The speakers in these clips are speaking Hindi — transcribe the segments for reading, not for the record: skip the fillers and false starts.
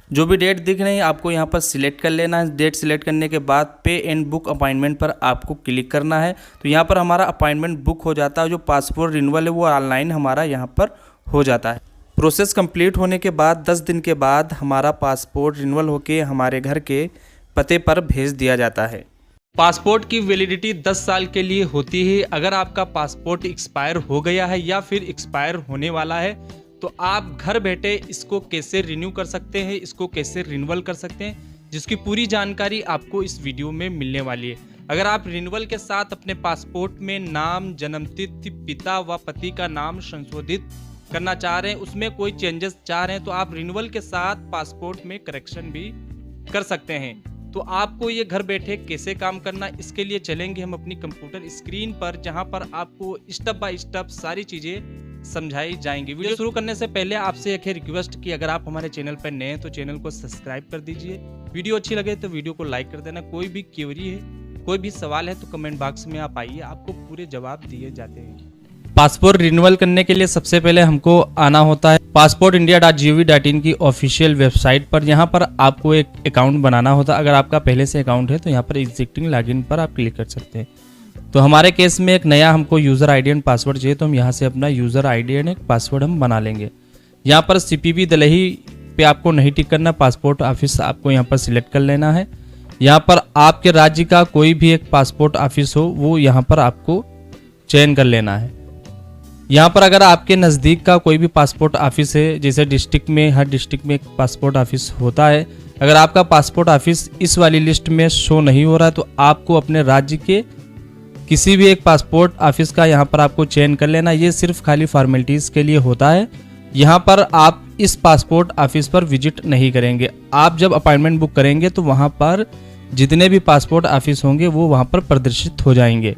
जो भी डेट दिख रही है आपको यहाँ पर सिलेक्ट कर लेना है। डेट सिलेक्ट करने के बाद पे एंड बुक अपॉइंटमेंट पर आपको क्लिक करना है। तो यहाँ पर हमारा अपॉइंटमेंट बुक हो जाता है। जो पासपोर्ट रिन्यूअल है वो ऑनलाइन हमारा यहाँ पर हो जाता है। प्रोसेस कंप्लीट होने के बाद 10 दिन के बाद हमारा पासपोर्ट रिन्यूअल होके हमारे घर के पते पर भेज दिया जाता है। पासपोर्ट की वैलिडिटी 10 साल के लिए होती है। अगर आपका पासपोर्ट एक्सपायर हो गया है या फिर एक्सपायर होने वाला है तो आप घर बैठे इसको कैसे रिन्यू कर सकते हैं, इसको कैसे रिन्यूअल कर सकते हैं, जिसकी पूरी जानकारी आपको इस वीडियो में मिलने वाली है। अगर आप रिन्यूअल के साथ अपने पासपोर्ट में नाम, जन्मतिथि, पिता व पति का नाम संशोधित करना चाह रहे हैं, उसमें कोई चेंजेस चाह रहे हैं तो आप रिन्यूअल के साथ पासपोर्ट में करेक्शन भी कर सकते हैं। तो आपको ये घर बैठे कैसे काम करना, इसके लिए चलेंगे हम अपनी कंप्यूटर स्क्रीन पर, जहां पर आपको स्टेप बाय स्टेप सारी चीज़ें समझाई जाएंगी। वीडियो शुरू करने से पहले आपसे एक रिक्वेस्ट कि अगर आप हमारे चैनल पर नए हैं तो चैनल को सब्सक्राइब कर दीजिए। वीडियो अच्छी लगे तो वीडियो को लाइक कर देना। कोई भी क्वेरी है, कोई भी सवाल है तो कमेंट बॉक्स में आप आइए, आपको पूरे जवाब दिए जाते हैं। पासपोर्ट रिन्यूअल करने के लिए सबसे पहले हमको आना होता है passportindia.gov.in की ऑफिशियल वेबसाइट पर। यहाँ पर आपको एक अकाउंट बनाना होता है। अगर आपका पहले से अकाउंट है तो यहाँ पर एग्जिस्टिंग लॉगिन पर आप क्लिक कर सकते हैं। तो हमारे केस में एक नया हमको यूज़र आईडी एंड पासवर्ड चाहिए, तो हम यहाँ से अपना यूज़र आईडी एंड एक पासवर्ड हम बना लेंगे। यहाँ पर CPB दलही पे आपको नहीं टिक करना, पासपोर्ट ऑफिस आपको यहाँ पर सिलेक्ट कर लेना है। यहाँ पर आपके राज्य का कोई भी एक पासपोर्ट ऑफिस हो वो यहाँ पर आपको चयन कर लेना है। यहाँ पर अगर आपके नज़दीक का कोई भी पासपोर्ट ऑफिस है, जैसे डिस्ट्रिक्ट में हर डिस्ट्रिक्ट में एक पासपोर्ट ऑफिस होता है, अगर आपका पासपोर्ट ऑफिस इस वाली लिस्ट में शो नहीं हो रहा है तो आपको अपने राज्य के किसी भी एक पासपोर्ट ऑफिस का यहाँ पर आपको चयन कर लेना। ये सिर्फ खाली फॉर्मेलिटीज़ के लिए होता है। यहाँ पर आप इस पासपोर्ट ऑफिस पर विजिट नहीं करेंगे। आप जब अपॉइंटमेंट बुक करेंगे तो वहाँ पर जितने भी पासपोर्ट ऑफिस होंगे वो वहाँ पर प्रदर्शित हो जाएंगे।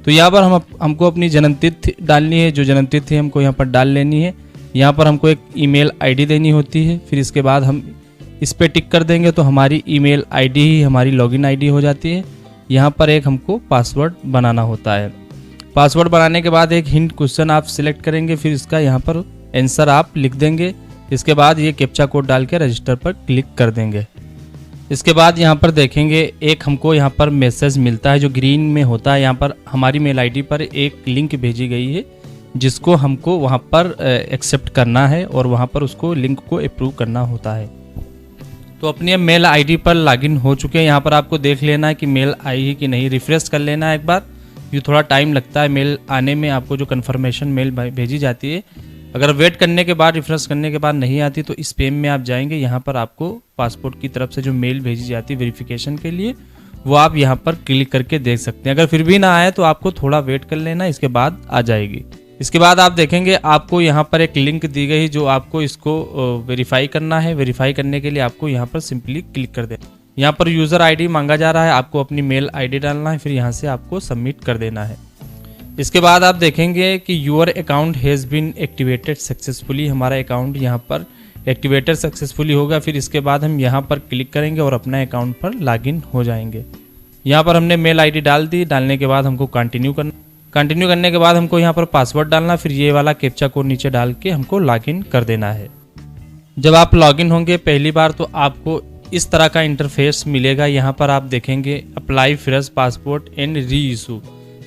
तो यहाँ पर हमको अपनी जन्मतिथि डालनी है, जो जन्मतिथि हमको यहाँ पर डाल लेनी है। यहाँ पर हमको एक ईमेल आईडी देनी होती है। फिर इसके बाद हम इस पर टिक कर देंगे तो हमारी ईमेल आईडी ही हमारी लॉगिन आईडी हो जाती है। यहाँ पर एक हमको पासवर्ड बनाना होता है। पासवर्ड बनाने के बाद एक हिंट क्वेश्चन आप सिलेक्ट करेंगे, फिर इसका यहाँ पर आंसर आप लिख देंगे। इसके बाद ये कैप्चा कोड डाल के रजिस्टर पर क्लिक कर देंगे। इसके बाद यहाँ पर देखेंगे एक हमको यहाँ पर मैसेज मिलता है जो ग्रीन में होता है। यहाँ पर हमारी मेल आईडी पर एक लिंक भेजी गई है जिसको हमको वहाँ पर एक्सेप्ट करना है और वहाँ पर उसको लिंक को अप्रूव करना होता है। तो अपनी मेल आईडी पर लॉगिन हो चुके हैं। यहाँ पर आपको देख लेना है कि मेल आई है कि नहीं, रिफ्रेश कर लेना है एक बार। ये थोड़ा टाइम लगता है मेल आने में, आपको जो कन्फर्मेशन मेल भेजी जाती है। अगर वेट करने के बाद, रिफ्रेश करने के बाद नहीं आती तो स्पैम में आप जाएंगे। यहाँ पर आपको पासपोर्ट की तरफ से जो मेल भेजी जाती है वेरिफिकेशन के लिए, वो आप यहाँ पर क्लिक करके देख सकते हैं। अगर फिर भी ना आए तो आपको थोड़ा वेट कर लेना, इसके बाद आ जाएगी। इसके बाद आप देखेंगे आपको यहाँ पर एक लिंक दी गई जो आपको इसको वेरीफाई करना है। वेरीफाई करने के लिए आपको यहाँ पर सिंपली क्लिक कर देना। यहाँ पर यूज़र आईडी मांगा जा रहा है, आपको अपनी मेल आईडी डालना है, फिर यहाँ से आपको सबमिट कर देना है। इसके बाद आप देखेंगे कि your account has been activated successfully, हमारा अकाउंट यहाँ पर एक्टिवेटेड सक्सेसफुली होगा। फिर इसके बाद हम यहाँ पर क्लिक करेंगे और अपना अकाउंट पर लॉगिन हो जाएंगे। यहाँ पर हमने मेल आईडी डाल दी। डालने के बाद हमको कंटिन्यू करने के बाद हमको यहाँ पर पासवर्ड डालना, फिर ये वाला कैप्चा कोड नीचे डाल के हमको लॉगिन कर देना है। जब आप लॉगिन होंगे पहली बार तो आपको इस तरह का इंटरफेस मिलेगा। यहाँ पर आप देखेंगे apply fresh passport and re issue,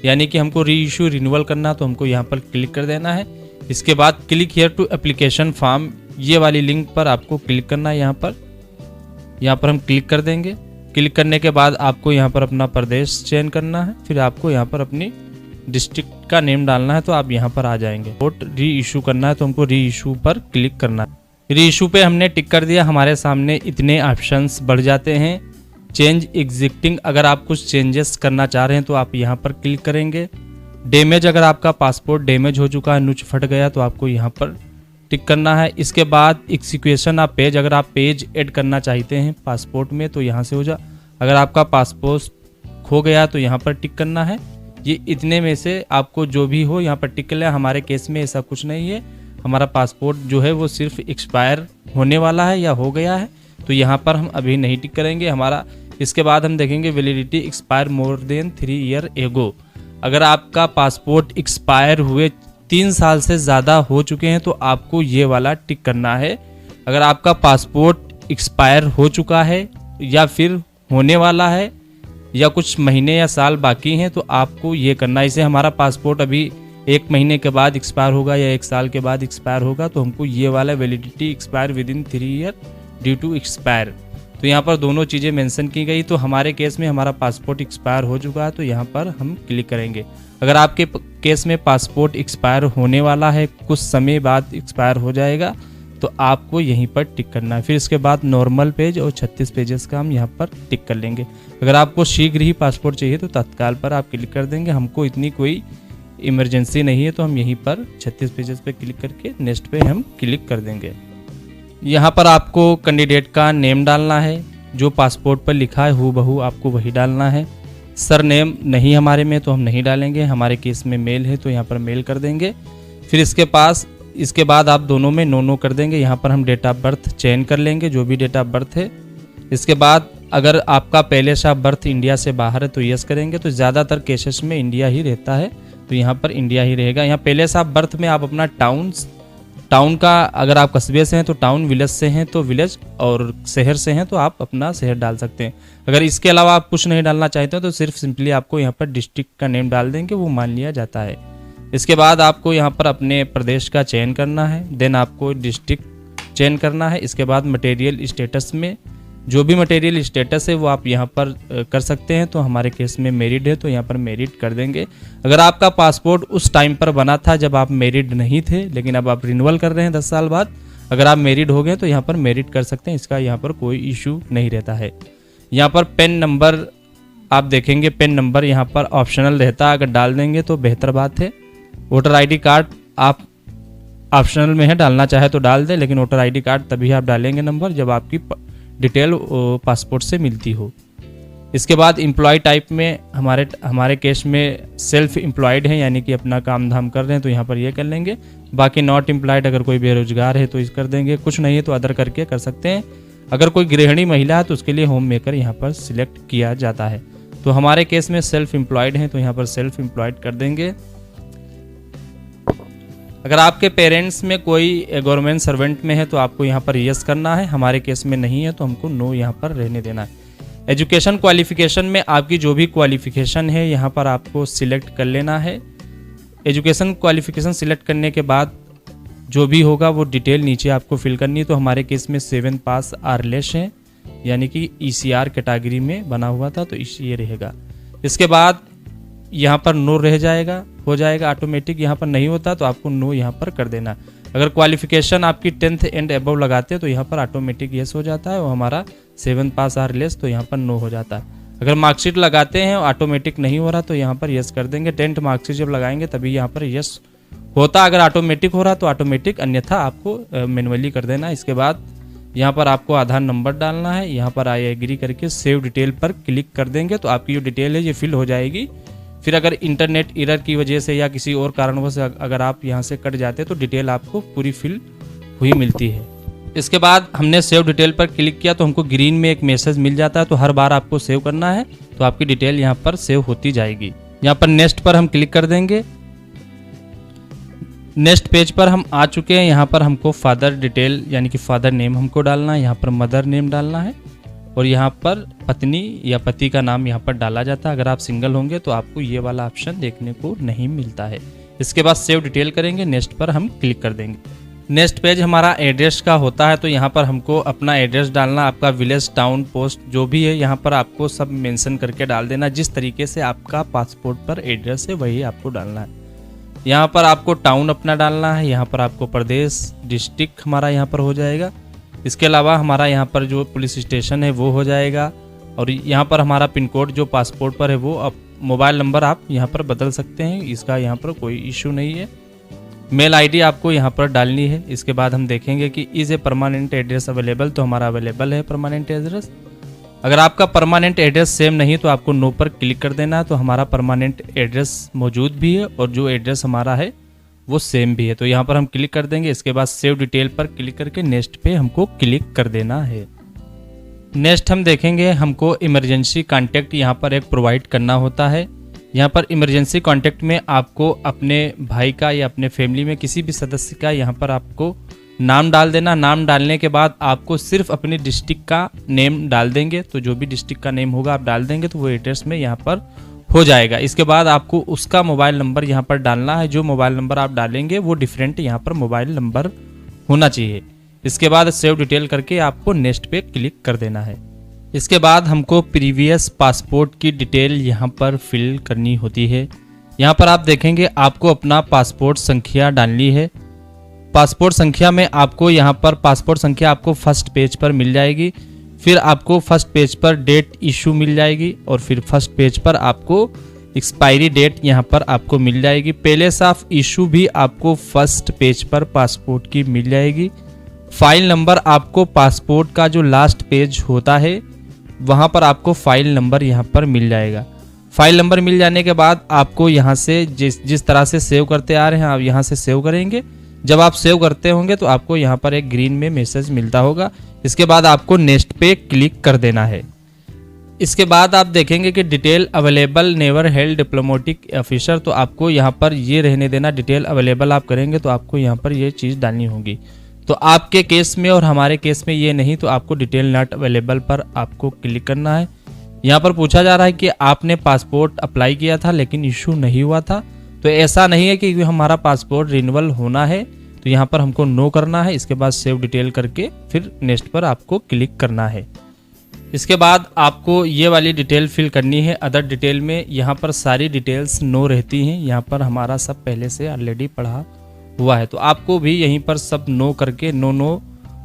यानी कि हमको री इशू रिन्यूअल करना, तो हमको यहाँ पर क्लिक कर देना है। इसके बाद click here to application form, ये वाली लिंक पर आपको क्लिक करना है। यहाँ पर हम क्लिक कर देंगे। क्लिक करने के बाद आपको यहाँ पर अपना प्रदेश चयन करना है, फिर आपको यहाँ पर अपनी डिस्ट्रिक्ट का नेम डालना है, तो आप यहाँ पर आ जाएंगे। वोट री इशू करना है तो हमको री इशू पर क्लिक करना है। री इशू पे हमने टिक कर दिया। हमारे सामने इतने ऑप्शंस बढ़ जाते हैं। चेंज एग्जिस्टिंग, अगर आप कुछ चेंजेस करना चाह रहे हैं तो आप यहाँ पर क्लिक करेंगे। डैमेज, अगर आपका पासपोर्ट डैमेज हो चुका है, नुच फट गया, तो आपको यहाँ पर टिक करना है। इसके बाद एक्सिक्यूशन ऑफ पेज, अगर आप पेज ऐड करना चाहते हैं पासपोर्ट में तो यहाँ से हो जा। अगर आपका पासपोर्ट खो गया तो यहाँ पर टिक करना है। ये इतने में से आपको जो भी हो यहाँ पर टिक कर लें। हमारे केस में ऐसा कुछ नहीं है, हमारा पासपोर्ट जो है वो सिर्फ एक्सपायर होने वाला है या हो गया है, तो यहाँ पर हम अभी नहीं टिक करेंगे हमारा। इसके बाद हम देखेंगे validity expire more than 3 year ago. अगर आपका पासपोर्ट एक्सपायर हुए 3 साल से ज़्यादा हो चुके हैं तो आपको ये वाला टिक करना है। अगर आपका पासपोर्ट एक्सपायर हो चुका है या फिर होने वाला है या कुछ महीने या साल बाकी हैं, तो आपको ये करना है। इसे हमारा पासपोर्ट अभी 1 महीने के बाद एक्सपायर होगा या 1 साल के बाद एक्सपायर होगा, तो हमको ये वाला validity expire within 3 year due to expire, तो यहाँ पर दोनों चीज़ें मेंशन की गई। तो हमारे केस में हमारा पासपोर्ट एक्सपायर हो चुका है, तो यहाँ पर हम क्लिक करेंगे। अगर आपके केस में पासपोर्ट एक्सपायर होने वाला है, कुछ समय बाद एक्सपायर हो जाएगा, तो आपको यहीं पर टिक करना है। फिर इसके बाद नॉर्मल पेज और 36 पेजेस का हम यहाँ पर टिक कर लेंगे। अगर आपको शीघ्र ही पासपोर्ट चाहिए तो तत्काल पर आप क्लिक कर देंगे। हमको इतनी कोई इमरजेंसी नहीं है, तो हम यहीं पर 36 पेजेस पे क्लिक करके नेक्स्ट पे हम क्लिक कर देंगे। यहाँ पर आपको कैंडिडेट का नेम डालना है, जो पासपोर्ट पर लिखा है हूबहू आपको वही डालना है। सर नेम नहीं हमारे में, तो हम नहीं डालेंगे। हमारे केस में मेल है, तो यहाँ पर मेल कर देंगे। फिर इसके बाद आप दोनों में नो कर देंगे। यहाँ पर हम डेट ऑफ बर्थ चेंज कर लेंगे, जो भी डेट ऑफ बर्थ है। इसके बाद अगर आपका पहले से आप बर्थ इंडिया से बाहर है तो यस करेंगे। तो ज़्यादातर केसेस में इंडिया ही रहता है, तो यहाँ पर इंडिया ही रहेगा। यहाँ पहले से आप बर्थ में आप अपना टाउन का, अगर आप कस्बे से हैं तो टाउन, विलेज से हैं तो विलेज, और शहर से हैं तो आप अपना शहर डाल सकते हैं। अगर इसके अलावा आप कुछ नहीं डालना चाहते हो तो सिर्फ सिंपली आपको यहाँ पर डिस्ट्रिक्ट का नेम डाल देंगे, वो मान लिया जाता है। इसके बाद आपको यहाँ पर अपने प्रदेश का चयन करना है, देन आपको डिस्ट्रिक्ट चयन करना है। इसके बाद मटेरियल स्टेटस में जो भी मटेरियल स्टेटस है वो आप यहाँ पर कर सकते हैं। तो हमारे केस में मेरिड है, तो यहाँ पर मेरिड कर देंगे। अगर आपका पासपोर्ट उस टाइम पर बना था जब आप मेरिड नहीं थे, लेकिन अब आप रिन्यूअल कर रहे हैं 10 साल बाद, अगर आप मेरिड हो गए तो यहाँ पर मेरिड कर सकते हैं। इसका यहाँ पर कोई इशू नहीं रहता है। यहाँ पर पेन नंबर आप देखेंगे, पेन नंबर यहाँ पर ऑप्शनल रहता है, अगर डाल देंगे तो बेहतर बात है। वोटर ID कार्ड आप ऑप्शनल में है, डालना चाहे तो डाल दें, लेकिन वोटर ID कार्ड तभी आप डालेंगे नंबर जब आपकी डिटेल पासपोर्ट से मिलती हो। इसके बाद एम्प्लॉय टाइप में हमारे केस में सेल्फ एम्प्लॉयड है, यानी कि अपना काम धाम कर रहे हैं, तो यहाँ पर ये कर लेंगे। बाकी नॉट एम्प्लॉयड, अगर कोई बेरोजगार है तो इस कर देंगे, कुछ नहीं है तो अदर करके कर सकते हैं। अगर कोई गृहिणी महिला है तो उसके लिए होम मेकर यहाँ पर सिलेक्ट किया जाता है। तो हमारे केस में सेल्फ एम्प्लॉयड है, तो यहाँ पर सेल्फ एम्प्लॉयड कर देंगे। अगर आपके पेरेंट्स में कोई गवर्नमेंट सर्वेंट में है तो आपको यहाँ पर यस करना है। हमारे केस में नहीं है तो हमको नो यहाँ पर रहने देना है। एजुकेशन क्वालिफिकेशन में आपकी जो भी क्वालिफिकेशन है यहाँ पर आपको सिलेक्ट कर लेना है। एजुकेशन क्वालिफिकेशन सिलेक्ट करने के बाद जो भी होगा वो डिटेल नीचे आपको फिल करनी है। तो हमारे केस में 7 पास आर लेस है, यानी कि ECR कैटेगरी में बना हुआ था, तो ये रहेगा। इसके बाद यहाँ पर नो रह जाएगा, हो जाएगा ऑटोमेटिक। यहाँ पर नहीं होता तो आपको नो यहाँ पर कर देना। अगर क्वालिफिकेशन आपकी 10th एंड अबव लगाते हैं तो यहाँ पर ऑटोमेटिक यस हो जाता है, और हमारा 7 पास आर लेस, तो यहाँ पर नो हो जाता है। अगर मार्कशीट लगाते हैं ऑटोमेटिक नहीं हो रहा तो यहाँ पर यस कर देंगे। 10th मार्कशीट जब लगाएंगे तभी यहाँ पर यस होता। अगर ऑटोमेटिक हो रहा तो ऑटोमेटिक, अन्यथा आपको मैनुअली कर देना। इसके बाद यहाँ पर आपको आधार नंबर डालना है। यहाँ पर आई एग्री करके सेव डिटेल पर क्लिक कर देंगे तो आपकी जो डिटेल है ये फिल हो जाएगी। फिर अगर इंटरनेट एरर की वजह से या किसी और कारणवश अगर आप यहाँ से कट जाते हैं तो डिटेल आपको पूरी फिल हुई मिलती है। इसके बाद हमने सेव डिटेल पर क्लिक किया तो हमको ग्रीन में एक मैसेज मिल जाता है, तो हर बार आपको सेव करना है, तो आपकी डिटेल यहाँ पर सेव होती जाएगी। यहाँ पर नेक्स्ट पर हम क्लिक कर देंगे। नेक्स्ट पेज पर हम आ चुके हैं। यहाँ पर हमको फादर डिटेल यानी कि फादर नेम हमको डालना है, यहाँ पर मदर नेम डालना है, और यहाँ पर पत्नी या पति का नाम यहाँ पर डाला जाता है। अगर आप सिंगल होंगे तो आपको ये वाला ऑप्शन देखने को नहीं मिलता है। इसके बाद सेव डिटेल करेंगे, नेक्स्ट पर हम क्लिक कर देंगे। नेक्स्ट पेज हमारा एड्रेस का होता है, तो यहाँ पर हमको अपना एड्रेस डालना, आपका विलेज, टाउन, पोस्ट जो भी है यहाँ पर आपको सब मेंशन करके डाल देना। जिस तरीके से आपका पासपोर्ट पर एड्रेस है वही आपको डालना है। यहाँ पर आपको टाउन अपना डालना है, यहाँ पर आपको प्रदेश, डिस्ट्रिक्ट हमारा यहाँ पर हो जाएगा। इसके अलावा हमारा यहाँ पर जो पुलिस स्टेशन है वो हो जाएगा, और यहाँ पर हमारा पिन कोड जो पासपोर्ट पर है वो, अब मोबाइल नंबर आप यहाँ पर बदल सकते हैं, इसका यहाँ पर कोई इशू नहीं है। मेल आईडी आपको यहाँ पर डालनी है। इसके बाद हम देखेंगे कि is a permanent address available, तो हमारा अवेलेबल है परमानेंट एड्रेस। अगर आपका परमानेंट एड्रेस सेम नहीं तो आपको नो पर क्लिक कर देना है, तो हमारा परमानेंट एड्रेस मौजूद भी है और जो एड्रेस हमारा है वो सेम भी है, तो यहाँ पर हम क्लिक कर देंगे। इसके बाद सेव डिटेल पर क्लिक करके नेक्स्ट पे हमको क्लिक कर देना है। नेक्स्ट हम देखेंगे हमको इमरजेंसी कॉन्टैक्ट यहाँ पर एक प्रोवाइड करना होता है। यहाँ पर इमरजेंसी कॉन्टैक्ट में आपको अपने भाई का या अपने फैमिली में किसी भी सदस्य का यहाँ पर आपको नाम डाल देना। नाम डालने के बाद आपको सिर्फ अपनी डिस्ट्रिक्ट का नेम डाल देंगे, तो जो भी डिस्ट्रिक्ट का नेम होगा आप डाल देंगे तो वो एड्रेस में यहाँ पर हो जाएगा। इसके बाद आपको उसका मोबाइल नंबर यहाँ पर डालना है। जो मोबाइल नंबर आप डालेंगे वो डिफरेंट यहाँ पर मोबाइल नंबर होना चाहिए। इसके बाद सेव डिटेल करके आपको नेक्स्ट पे क्लिक कर देना है। इसके बाद हमको प्रीवियस पासपोर्ट की डिटेल यहाँ पर फिल करनी होती है। यहाँ पर आप देखेंगे आपको अपना पासपोर्ट संख्या डालनी है। पासपोर्ट संख्या में आपको यहाँ पर पासपोर्ट संख्या आपको फर्स्ट पेज पर मिल जाएगी, फिर आपको फर्स्ट पेज पर डेट इशू मिल जाएगी और फिर फर्स्ट पेज पर आपको एक्सपायरी डेट यहाँ पर आपको मिल जाएगी। प्लेस ऑफ इशू भी आपको फर्स्ट पेज पर पासपोर्ट की मिल जाएगी। फाइल नंबर आपको पासपोर्ट का जो लास्ट पेज होता है वहाँ पर आपको फाइल नंबर यहाँ पर मिल जाएगा। फाइल नंबर मिल जाने के बाद आपको यहाँ से जिस तरह से सेव करते आ रहे हैं आप यहाँ से सेव करेंगे। जब आप सेव करते होंगे तो आपको यहाँ पर एक ग्रीन में मैसेज मिलता होगा। इसके बाद आपको नेक्स्ट पे क्लिक कर देना है। इसके बाद आप देखेंगे कि detail available never held diplomatic officer, तो आपको यहाँ पर ये रहने देना। डिटेल अवेलेबल आप करेंगे तो आपको यहाँ पर ये चीज़ डालनी होगी। तो आपके केस में और हमारे केस में ये नहीं, तो आपको डिटेल नॉट अवेलेबल पर आपको क्लिक करना है। यहाँ पर पूछा जा रहा है कि आपने पासपोर्ट अप्लाई किया था लेकिन इशू नहीं हुआ था, तो ऐसा नहीं है कि हमारा पासपोर्ट रिन्यूअल होना है, तो यहाँ पर हमको नो करना है। इसके बाद सेव डिटेल करके फिर नेक्स्ट पर आपको क्लिक करना है। इसके बाद आपको ये वाली डिटेल फिल करनी है। अदर डिटेल में यहाँ पर सारी डिटेल्स नो रहती हैं। यहाँ पर हमारा सब पहले से ऑलरेडी पढ़ा हुआ है, तो आपको भी यहीं पर सब नो करके नो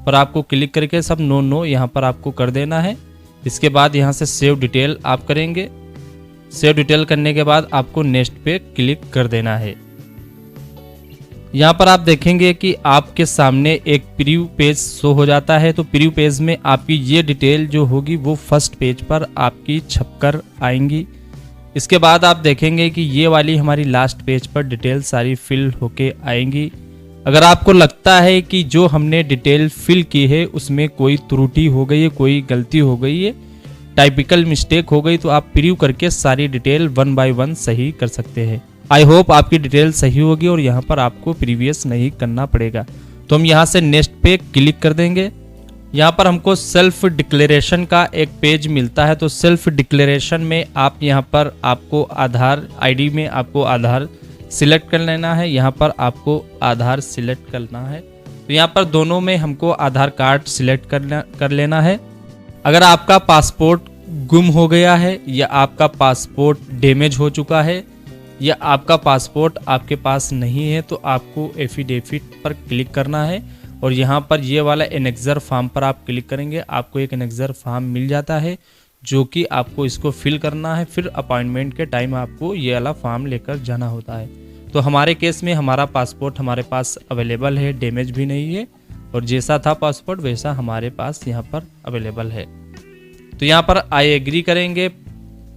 पर आपको क्लिक करके सब नो यहाँ पर आपको कर देना है। इसके बाद यहाँ से सेव डिटेल आप करेंगे। सेव डिटेल करने के बाद आपको नेक्स्ट पे क्लिक कर देना है। यहाँ पर आप देखेंगे कि आपके सामने एक प्रीव्यू पेज शो हो जाता है। तो प्रीव्यू पेज में आपकी ये डिटेल जो होगी वो फर्स्ट पेज पर आपकी छपकर आएंगी। इसके बाद आप देखेंगे कि ये वाली हमारी लास्ट पेज पर डिटेल सारी फिल होके आएंगी। अगर आपको लगता है कि जो हमने डिटेल फिल की है उसमें कोई त्रुटि हो गई है, कोई गलती हो गई है, टाइपिकल मिस्टेक हो गई, तो आप प्रीव्यू करके सारी डिटेल 1 बाय 1 सही कर सकते हैं। आई होप आपकी डिटेल सही होगी और यहाँ पर आपको प्रीवियस नहीं करना पड़ेगा। तो हम यहाँ से नेक्स्ट पे क्लिक कर देंगे। यहाँ पर हमको सेल्फ डिक्लेरेशन का एक पेज मिलता है। तो सेल्फ डिक्लेरेशन में आप यहाँ पर आपको आधार आईडी में आपको आधार सिलेक्ट कर लेना है। यहाँ पर आपको आधार सिलेक्ट करना है। तो यहाँ पर दोनों में हमको आधार कार्ड सिलेक्ट कर लेना है। अगर आपका पासपोर्ट गुम हो गया है या आपका पासपोर्ट डैमेज हो चुका है या आपका पासपोर्ट आपके पास नहीं है तो आपको एफिडेविट पर क्लिक करना है और यहाँ पर ये वाला एनेक्सर फॉर्म पर आप क्लिक करेंगे। आपको एक एनेक्सर फॉर्म मिल जाता है जो कि आपको इसको फिल करना है। फिर अपॉइंटमेंट के टाइम आपको ये वाला फॉर्म लेकर जाना होता है। तो हमारे केस में हमारा पासपोर्ट हमारे पास अवेलेबल है, डैमेज भी नहीं है और जैसा था पासपोर्ट वैसा हमारे पास यहाँ पर अवेलेबल है। तो यहाँ पर आई एग्री करेंगे।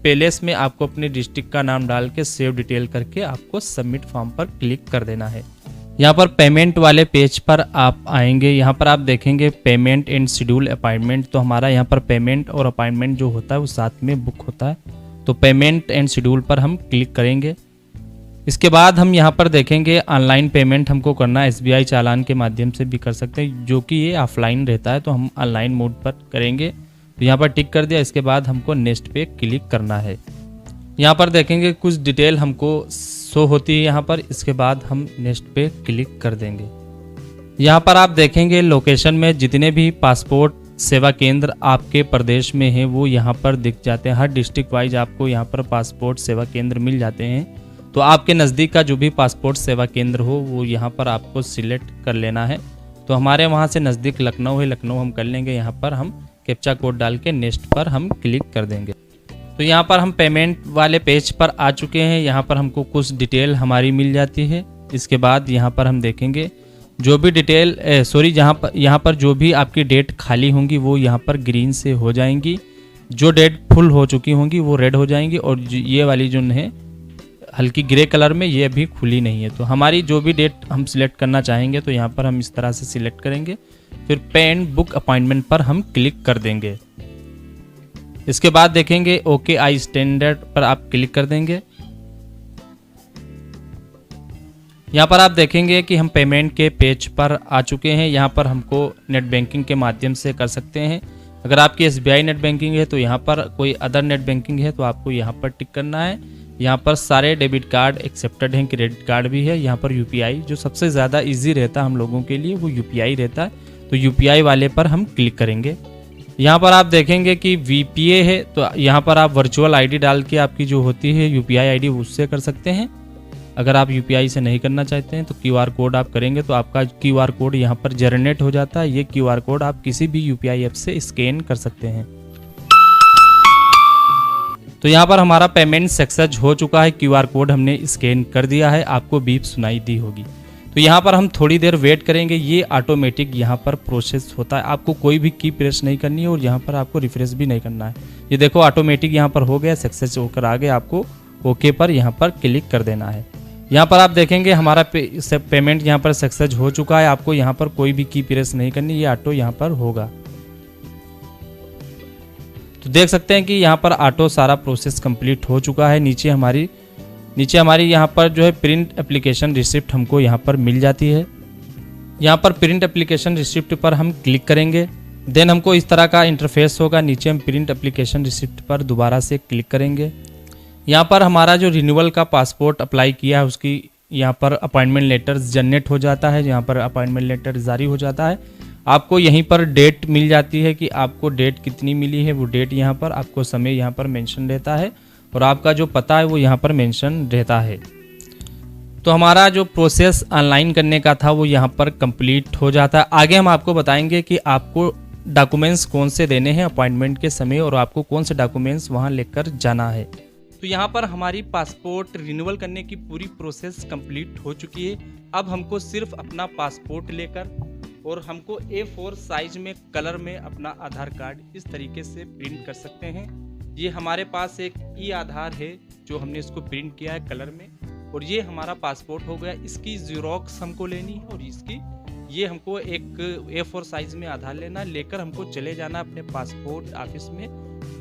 प्लेस में आपको अपने डिस्ट्रिक्ट का नाम डाल के सेव डिटेल करके आपको सबमिट फॉर्म पर क्लिक कर देना है। यहाँ पर पेमेंट वाले पेज पर आप आएंगे। यहाँ पर आप देखेंगे पेमेंट एंड शेड्यूल अपॉइंटमेंट। तो हमारा यहाँ पर पेमेंट और अपॉइंटमेंट जो होता है वो साथ में बुक होता है। तो पेमेंट एंड शेड्यूल पर हम क्लिक करेंगे। इसके बाद हम यहाँ पर देखेंगे ऑनलाइन पेमेंट हमको करना है। SBI चालान के माध्यम से भी कर सकते हैं, जो कि ये ऑफलाइन रहता है, तो हम ऑनलाइन मोड पर करेंगे। तो यहाँ पर टिक कर दिया। इसके बाद हमको नेक्स्ट पे क्लिक करना है। यहाँ पर देखेंगे कुछ डिटेल हमको शो होती है यहाँ पर। इसके बाद हम नेक्स्ट पे क्लिक कर देंगे। यहाँ पर आप देखेंगे लोकेशन में जितने भी पासपोर्ट सेवा केंद्र आपके प्रदेश में हैं वो यहाँ पर दिख जाते हैं। हर डिस्ट्रिक्ट वाइज आपको यहाँ पर पासपोर्ट सेवा केंद्र मिल जाते हैं। तो आपके नज़दीक का जो भी पासपोर्ट सेवा केंद्र हो वो यहाँ पर आपको सिलेक्ट कर लेना है। तो हमारे वहाँ से नज़दीक लखनऊ है, लखनऊ हम कर लेंगे। यहाँ पर हम कैप्चा कोड डाल के नेक्स्ट पर हम क्लिक कर देंगे। तो यहाँ पर हम पेमेंट वाले पेज पर आ चुके हैं। यहाँ पर हमको कुछ डिटेल हमारी मिल जाती है। इसके बाद यहाँ पर हम देखेंगे जो भी डिटेल यहाँ पर जो भी आपकी डेट खाली होंगी वो यहाँ पर ग्रीन से हो जाएंगी। जो डेट फुल हो चुकी होंगी वो रेड हो जाएंगी और ये वाली जो है हल्की ग्रे कलर में ये अभी खुली नहीं है। तो हमारी जो भी डेट हम सिलेक्ट करना चाहेंगे तो यहाँ पर हम इस तरह से सिलेक्ट करेंगे। फिर पे एंड बुक अपॉइंटमेंट पर हम क्लिक कर देंगे। इसके बाद देखेंगे ओके आई स्टैंडर्ड पर आप क्लिक कर देंगे। यहाँ पर आप देखेंगे कि हम पेमेंट के पेज पर आ चुके हैं। यहाँ पर हमको नेट बैंकिंग के माध्यम से कर सकते हैं। अगर आपकी SBI नेट बैंकिंग है तो यहाँ पर, कोई अदर नेट बैंकिंग है तो आपको यहाँ पर टिक करना है। यहाँ पर सारे डेबिट कार्ड एक्सेप्टेड हैं, क्रेडिट कार्ड भी है। यहाँ पर UPI जो सबसे ज़्यादा इजी रहता है हम लोगों के लिए वो UPI रहता है, तो UPI वाले पर हम क्लिक करेंगे। यहाँ पर आप देखेंगे कि VPA है, तो यहाँ पर आप वर्चुअल ID डाल के आपकी जो होती है UPI ID उससे कर सकते हैं। अगर आप UPI से नहीं करना चाहते हैं तो QR कोड आप करेंगे तो आपका QR कोड यहाँ पर जनरेट हो जाता है। ये QR कोड आप किसी भी UPI ऐप से स्कैन कर सकते हैं। तो यहाँ पर हमारा पेमेंट सक्सेस हो चुका है, QR कोड हमने स्कैन कर दिया है, आपको बीप सुनाई दी होगी। तो यहाँ पर हम थोड़ी देर वेट करेंगे, ये ऑटोमेटिक यहाँ पर प्रोसेस होता है। आपको कोई भी की प्रेस नहीं करनी है और यहाँ पर आपको रिफ्रेश भी नहीं करना है। ये देखो ऑटोमेटिक यहाँ पर हो गया, सक्सेस होकर आ गया। आपको ओके पर यहाँ पर क्लिक कर देना है। यहाँ पर आप देखेंगे हमारा पेमेंट यहाँ पर सक्सेस हो चुका है। आपको यहाँ पर कोई भी की प्रेस नहीं करनी, ये ऑटो यहाँ पर होगा। तो देख सकते हैं कि यहाँ पर ऑटो सारा प्रोसेस कंप्लीट हो चुका है। नीचे हमारी यहाँ पर जो है प्रिंट एप्लीकेशन रिसिप्ट हमको यहाँ पर मिल जाती है। यहाँ पर प्रिंट एप्लीकेशन रिसिप्ट पर हम क्लिक करेंगे, देन हमको इस तरह का इंटरफेस होगा। नीचे हम प्रिंट एप्लीकेशन रिसिप्ट पर दोबारा से क्लिक करेंगे। यहाँ पर हमारा जो रिन्यूअल का पासपोर्ट अप्लाई किया है उसकी यहाँ पर अपॉइंटमेंट लेटर जनरेट हो जाता है। यहाँ पर अपॉइंटमेंट लेटर जारी हो जाता है। आपको यहीं पर डेट मिल जाती है कि आपको डेट कितनी मिली है, वो डेट यहाँ पर आपको समय यहाँ पर मेंशन रहता है और आपका जो पता है वो यहाँ पर मेंशन रहता है। तो हमारा जो प्रोसेस ऑनलाइन करने का था वो यहाँ पर कंप्लीट हो जाता है। आगे हम आपको बताएंगे कि आपको डॉक्यूमेंट्स कौन से देने हैं अपॉइंटमेंट के समय और आपको कौन से डॉक्यूमेंट्स वहाँ लेकर जाना है। तो यहाँ पर हमारी पासपोर्ट रिन्यूअल करने की पूरी प्रोसेस कंप्लीट हो चुकी है। अब हमको सिर्फ अपना पासपोर्ट लेकर और हमको A4 साइज में कलर में अपना आधार कार्ड इस तरीके से प्रिंट कर सकते हैं। ये हमारे पास एक आधार है जो हमने इसको प्रिंट किया है कलर में, और ये हमारा पासपोर्ट हो गया। इसकी ज़ेरॉक्स हमको लेनी है और इसकी ये हमको एक A4 साइज में आधार लेना, लेकर हमको चले जाना अपने पासपोर्ट ऑफिस में,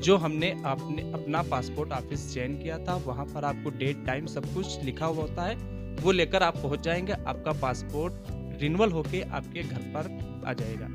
जो हमने अपना पासपोर्ट ऑफिस चयन किया था। वहाँ पर आपको डेट टाइम सब कुछ लिखा हुआ होता है, वो लेकर आप पहुँच जाएंगे। आपका पासपोर्ट रिन्यूअल होके आपके घर पर आ जाएगा।